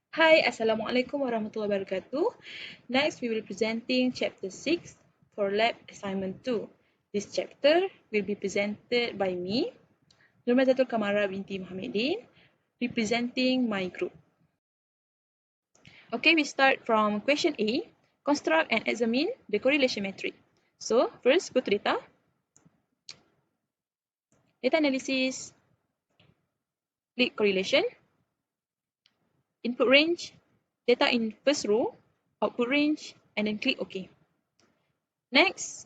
Hi, Assalamualaikum warahmatullahi wabarakatuh. Next, we will be presenting chapter 6 for lab assignment 2. This chapter will be presented by me, Nurmazatul Kamara binti Muhammadin, representing my group. Okay, we start from question A. Construct and examine the correlation matrix. So, first go to data. Data analysis, click correlation. Input range, data in first row, output range, and then click OK. Next,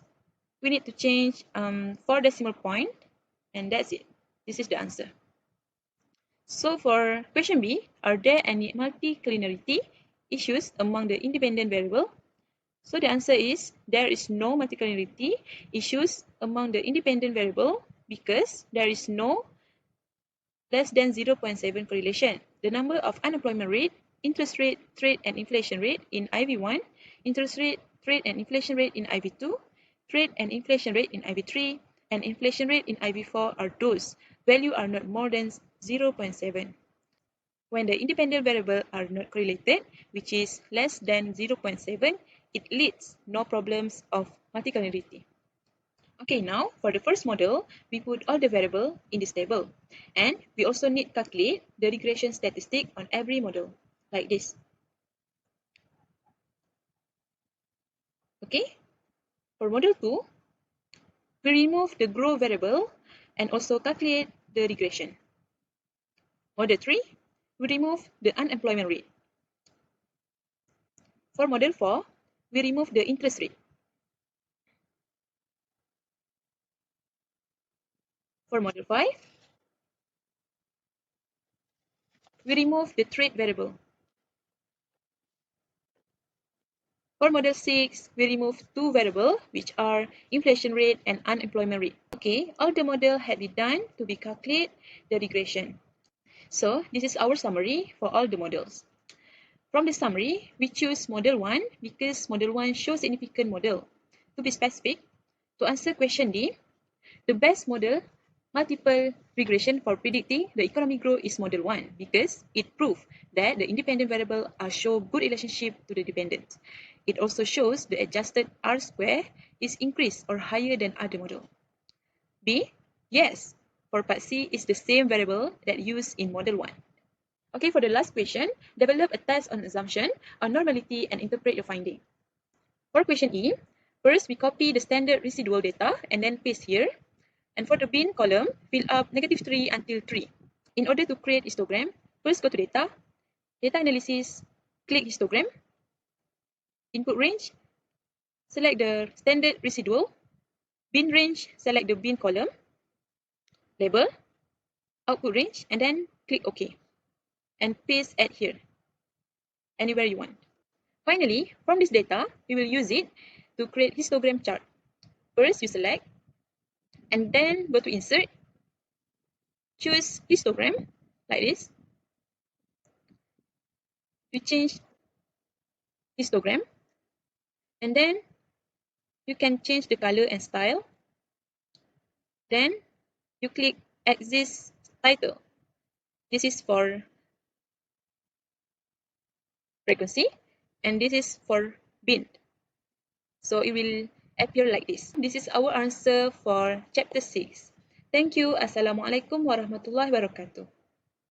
we need to change 4 decimal point, and that's it. This is the answer. So for question B, are there any multicollinearity issues among the independent variable? So the answer is there is no multicollinearity issues among the independent variable because there is no less than 0.7 correlation. The number of unemployment rate, interest rate, trade and inflation rate in IV1, interest rate, trade and inflation rate in IV2, trade and inflation rate in IV3, and inflation rate in IV4 are those values are not more than 0.7. When the independent variables are not correlated, which is less than 0.7, it leads no problems of multicollinearity. Okay, now for the first model, we put all the variables in this table. And we also need to calculate the regression statistic on every model, like this. Okay, for model 2, we remove the growth variable and also calculate the regression. Model 3, we remove the unemployment rate. For model 4, we remove the interest rate. For model 5, we remove the trade variable. For model 6, we remove two variables, which are inflation rate and unemployment rate. Okay, all the model had been done to be calculate the regression. So this is our summary for all the models. From the summary, we choose model 1 because model 1 shows significant model. To be specific, to answer question D, the best model multiple regression for predicting the economic growth is model 1 because it proves that the independent variable are show good relationship to the dependent. It also shows the adjusted R square is increased or higher than other model. B, yes, for part C is the same variable that used in model 1. Okay, for the last question, develop a test on assumption on normality and interpret your finding. For question E, first we copy the standard residual data and then paste here. And for the bin column, fill up -3 until 3. In order to create histogram, first go to data, data analysis, click histogram, input range, select the standard residual, bin range, select the bin column, label, output range, and then click OK. And paste at here, anywhere you want. Finally, from this data, we will use it to create histogram chart. First, you select, and then go to insert, choose histogram, like this. You change histogram, and then you can change the color and style. Then you click axis title. This is for frequency, and this is for bin. So it will appear like this. This is our answer for chapter 6. Thank you. Assalamualaikum warahmatullahi wabarakatuh.